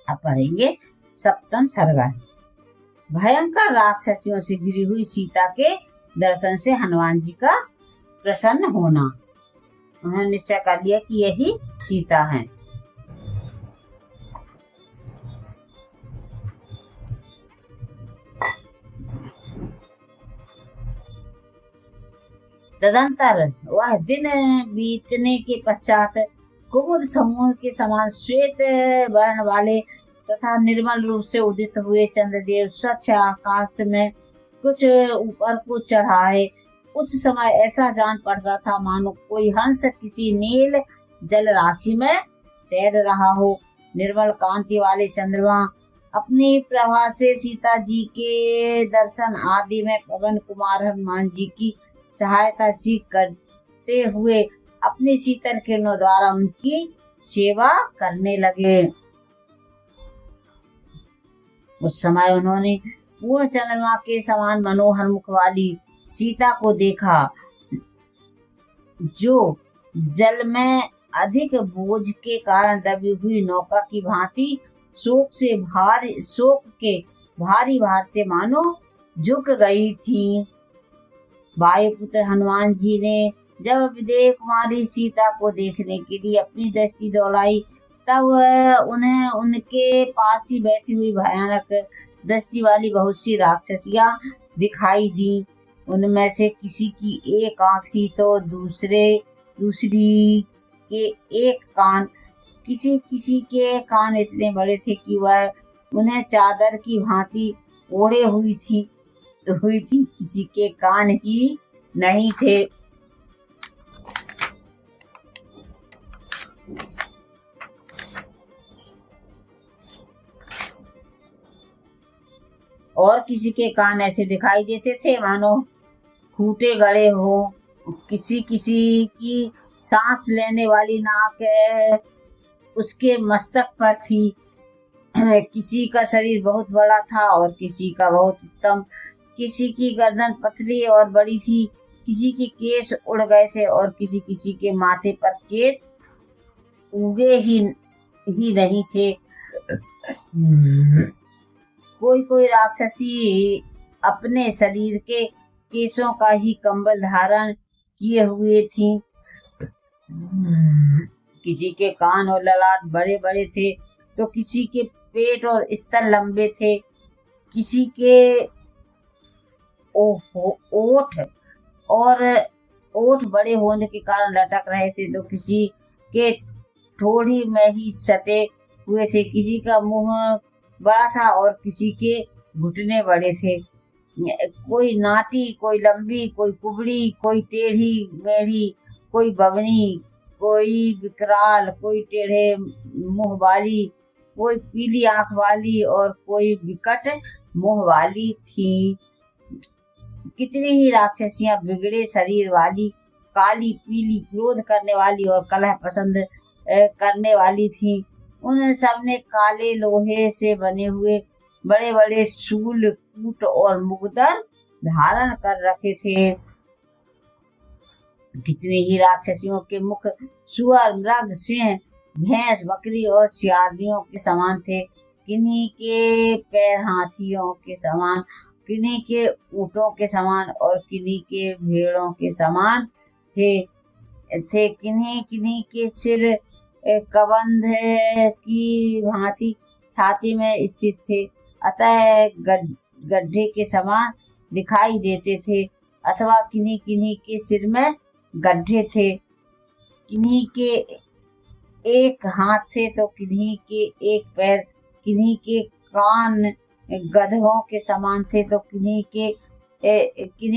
अब पढ़ेंगे सप्तम सर्ग। भयंकर राक्षसियों से घिरी हुई सीता के दर्शन से हनुमान जी का प्रसन्न होना। उन्होंने निश्चय कर लिया कि यही सीता है। तदंतर वह दिन बीतने के पश्चात कुमुद समूह के समान श्वेत वर्ण वाले तथा निर्मल रूप से उदित हुए चंद्रदेव स्वच्छ आकाश में कुछ ऊपर को चढ़ाए। उस समय ऐसा जान पड़ता था मानो कोई हंस किसी नील जल राशि में तैर रहा हो। निर्मल कांति वाले चंद्रमा अपनी प्रभा से सीता जी के दर्शन आदि में पवन कुमार हनुमान जी की सहायता सी करते हुए अपनी शीतल किरणों द्वारा उनकी सेवा करने लगे। उस समय उन्होंने पूर्ण चंद्रमा के समान मनोहर मुख वाली सीता को देखा, जो जल में अधिक बोझ के कारण दबी हुई नौका की भांति शोक के भारी भार से मानो झुक गई थी। वायुपुत्र हनुमान जी ने जब विदेह कुमारी सीता को देखने के लिए अपनी दृष्टि दौड़ाई, तब उन्हें उनके पास ही बैठी हुई भयानक दृष्टि वाली बहुत सी राक्षसियां दिखाई दी। उनमें से किसी की एक आंख थी तो दूसरी के एक कान, किसी के कान इतने बड़े थे कि वह उन्हें चादर की भांति ओढ़े हुई थी, किसी के कान ही नहीं थे। और किसी के कान ऐसे दिखाई देते थे मानो खूंटे गड़े हो। किसी की सांस लेने वाली नाक उसके मस्तक पर थी। किसी का शरीर बहुत बड़ा था और किसी का बहुत उत्तम। किसी की गर्दन पतली और बड़ी थी, किसी के केश उड़ गए थे और किसी के माथे पर केश उगे ही नहीं थे। कोई राक्षसी अपने शरीर के केशों का ही कंबल धारण किए हुए थी। किसी के कान और ललाट बड़े बड़े थे तो किसी के पेट और स्तन लंबे थे। किसी के ओठ बड़े होने के कारण लटक रहे थे तो किसी के ठोड़ी में ही सटे हुए थे। किसी का मुंह बड़ा था और किसी के घुटने बड़े थे। कोई नाटी, कोई लंबी, कोई कुबड़ी, कोई टेढ़ी मेढ़ी, कोई बवनी, कोई विकराल, कोई टेढ़े मुंह वाली, कोई पीली आंख वाली और कोई विकट मुंह वाली थी। कितनी ही राक्षसियां बिगड़े शरीर वाली, काली पीली, क्रोध करने वाली और कलह पसंद करने वाली थी। उन सब ने काले लोहे से बने हुए बड़े बड़े शूल, कूट और मुगदर धारण कर रखे थे। कितनी ही राक्षसियों के मुख सुअर, मृग, सिंह, भैंस, बकरी और सियारियों के समान थे। किन्हीं के पैर हाथियों के समान, किन्हीं के ऊंटों के समान और किन्हीं के भेड़ों के समान थे। किन्हीं के सिर कबंध की भांति छाती में स्थित थे, अतः गड्ढे के समान दिखाई देते थे। अथवा किन्हीं के सिर में गड्ढे थे। किन्हीं के एक हाथ थे तो किन्हीं के एक पैर। किन्हीं के कान गधों के समान थे तो किन्हीं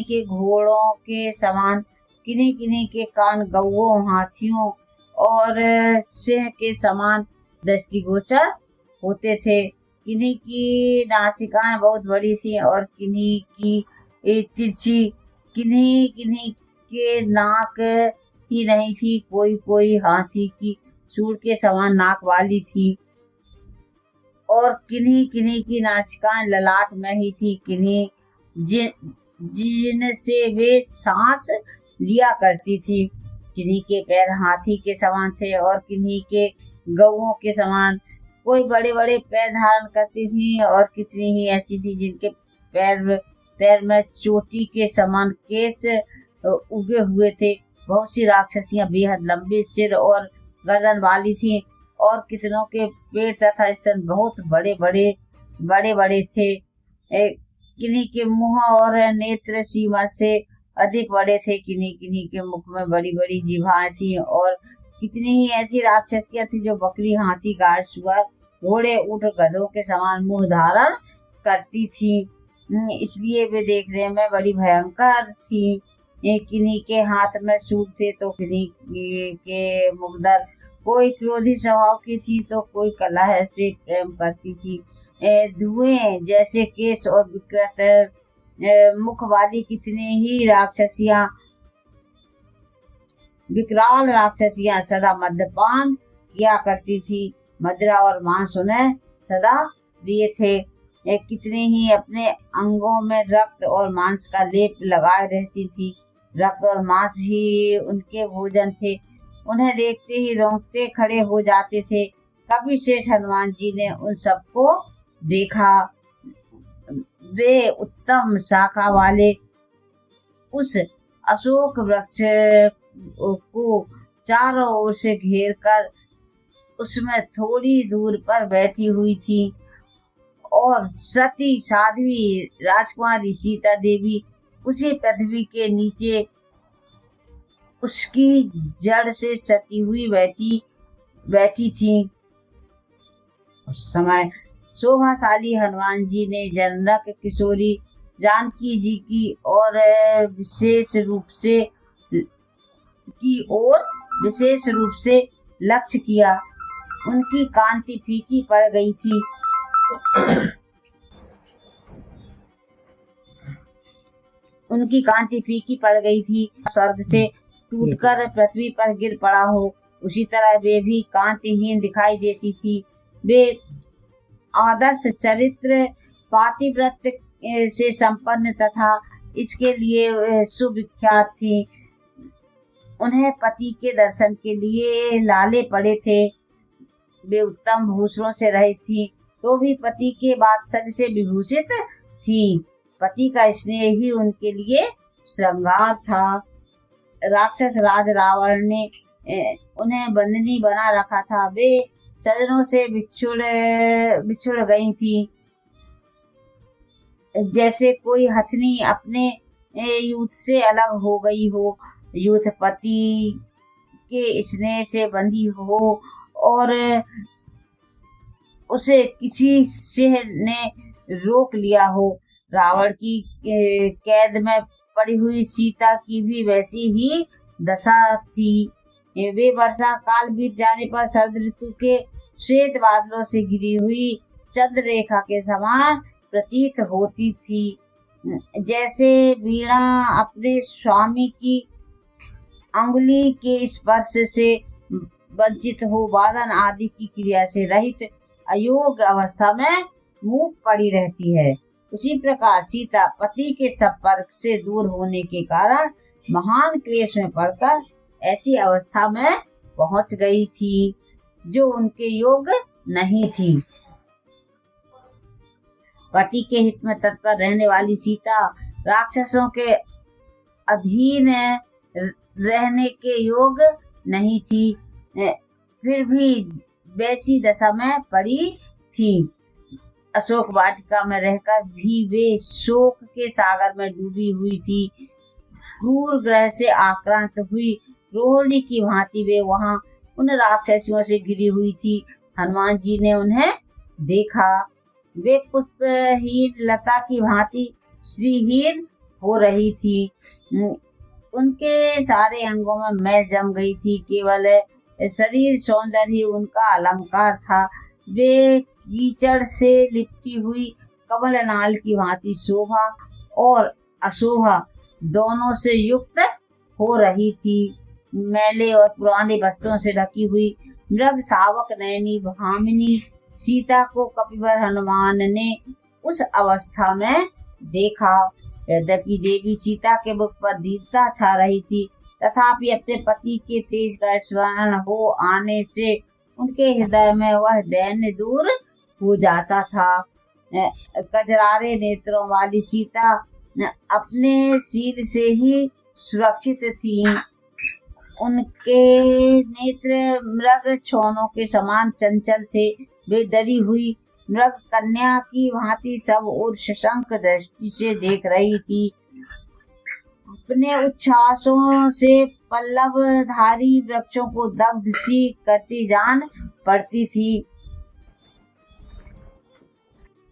के घोड़ों के समान। किन्हीं के कान गौओं, हाथियों और सिंह के समान दृष्टिगोचर होते थे। किन्हीं की नासिकाएं बहुत बड़ी थी और किन्हीं की तिरछी। किन्हीं के नाक ही नहीं थी, कोई हाथी की सूंड के समान नाक वाली थी और किन्हीं की नासिकाएं ललाट में ही थी। किन्हीं जिनसे वे सांस लिया करती थी। किन्हीं के पैर हाथी के समान थे और किन्हीं के गौओं के समान। कोई बड़े बड़े पैर धारण करती थी और कितनी ही ऐसी थी जिनके पैर में चोटी के समान केस उगे हुए थे। बहुत सी राक्षसियां बेहद लंबे सिर और गर्दन वाली थी और कितनों के पेट तथा स्तन बहुत बड़े बड़े थे। किन्हीं के मुंह और नेत्र सीमा से अधिक बड़े थे। किन्हीं के मुख में बड़ी बड़ी जिह्वाएं थी और कितनी ही ऐसी राक्षसियां थी जो बकरी, हाथी, गाय, सुअर, घोड़े, ऊंट, गधों के समान मुंह धारण करती थी। इसलिए वे देखने में बड़ी भयंकर थी। किन्हीं के हाथ में सूप थे तो किन्हीं के मुखदर। कोई क्रोधी स्वभाव की थी तो कोई कलह से प्रेम करती थी। धुएं जैसे केश और विकृत मुख वाली कितनी ही विकराल राक्षसियां सदा मद्यपान किया करती थी। मदिरा और मांस उन्हें सदा प्रिय थे। कितनी ही अपने अंगों में रक्त और मांस का लेप लगाए रहती थी। रक्त और मांस ही उनके भोजन थे। उन्हें देखते ही रोंगटे खड़े हो जाते थे। कभी सेठ हनुमान जी ने उन सबको देखा। वे उत्तम शाखा वाले उस अशोक वृक्ष को चारों ओर से घेर कर उसमें थोड़ी दूर पर बैठी हुई थी और सती साध्वी राजकुमारी सीता देवी उसी पृथ्वी के नीचे उसकी जड़ से सटी हुई बैठी थी। उस समय शोभाशाली हनुमान जी ने जनक किशोरी जानकी जी की ओर विशेष रूप से लक्ष्य किया। उनकी कांति फीकी पड़ गई थी। उनकी कांति फीकी पड़ गई थी। स्वर्ग से टूटकर पृथ्वी पर गिर पड़ा हो, उसी तरह वे भी कांतिहीन दिखाई देती थी। वे आदर्श चरित्र, पातिव्रत से संपन्न तथा इसके लिए सुविख्यात थी। उन्हें पति के दर्शन के लिए लाले पड़े थे। वे उत्तम भूषणों से रहित थी तो भी पति के वात्सल्य से विभूषित थी। पति का स्नेह ही उनके लिए श्रृंगार था। राक्षस राज रावण ने उन्हें बंदनी बना रखा था। वे सजनों से बिछुड़ गई थी, जैसे कोई हथनी अपने यूथ से अलग हो गई हो। यूथ पति के स्नेह से बंधी हो और उसे किसी सिंह ने रोक लिया हो। रावण की कैद में पड़ी हुई सीता की भी वैसी ही दशा थी। वे वर्षा काल बीत जाने पर शरद ऋतु के श्वेत बादलों से घिरी हुई चंद्र रेखा के समान प्रतीत होती थी। जैसे वीणा अपने स्वामी की अंगुली के स्पर्श से वंचित हो वादन आदि की क्रिया से रहित अयोग्य अवस्था में मूक पड़ी रहती है, उसी प्रकार सीता पति के संपर्क से दूर होने के कारण महान क्लेश में पड़कर ऐसी अवस्था में पहुंच गई थी जो उनके योग्य नहीं थी। पति के हित में तत्पर रहने वाली सीता राक्षसों के अधीन रहने के योग्य नहीं थी, फिर भी वैसी दशा में पड़ी थी। अशोक वाटिका में रहकर भी वे शोक के सागर में डूबी हुई थी। क्रूर ग्रह से आक्रांत हुई रोहिणी की भांति वे वहां उन राक्षसियों से घिरी हुई थी। हनुमान जी ने उन्हें देखा। वे पुष्पहीन लता की भांति श्रीहीन हो रही थी। उनके सारे अंगों में मैल जम गई थी। केवल शरीर सौंदर्य ही उनका अलंकार था। वे कीचड़ से लिपटी हुई कमल नाल की भांति शोभा और अशोभा दोनों से युक्त हो रही थी। मैले और पुराने वस्त्रों से ढकी हुई मृग शावक नयनी भामिनी सीता को कपिवर हनुमान ने उस अवस्था में देखा। यद्यपि देवी सीता के मुख पर दीनता छा रही थी, तथापि अपने पति के तेज का स्मरण हो आने से उनके हृदय में वह दैन्य दूर हो जाता था। कजरारे नेत्रों वाली सीता अपने शील से ही सुरक्षित थी। उनके नेत्र मृग छोनों के समान चंचल थे। वे डरी हुई मृग कन्या की भांति सब और शशंक दृष्टि से देख रही थी। अपने उच्छ्वासों से पल्लवधारी वृक्षों को दग्ध सी करती जान पड़ती थी।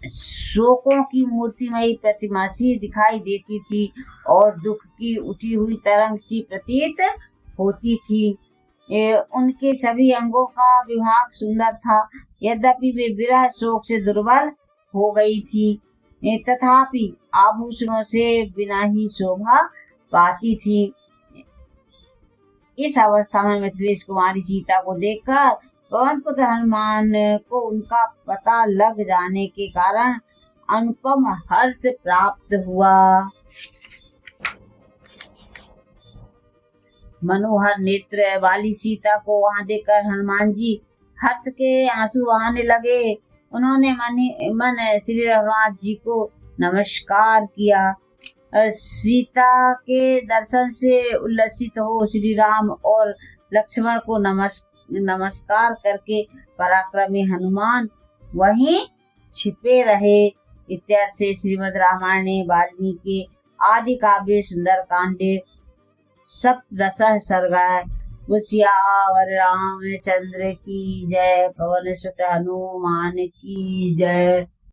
शोकों की मूर्तिमयी प्रतिमा सी दिखाई देती थी और दुख की उठी हुई तरंग सी प्रतीत होती थी। उनके सभी अंगों का विभाग सुंदर था, यद्यपि वे विरह शोक से दुर्बल हो गई थी, तथापि आभूषणों से बिना ही शोभा पाती थी। इस अवस्था में मिथिलेश कुमारी सीता को देखकर पवन पुत्र हनुमान को उनका पता लग जाने के कारण अनुपम हर्ष प्राप्त हुआ। मनोहर नेत्र वाली सीता को वहां देखकर हनुमान जी हर्ष के आंसू बहाने लगे। उन्होंने मन श्री रघुनाथ जी को नमस्कार किया। सीता के दर्शन से उल्लसित हो श्री राम और लक्ष्मण को नमस्कार करके पराक्रमी हनुमान वहीं छिपे रहे। इत्यर्थ से श्रीमद् रामायणे वाल्मीकि आदि काव्ये सुंदर कांडे सप्तदशः सर्गः। सियावर रामचंद्र की जय, पवन सुत हनुमान की जय।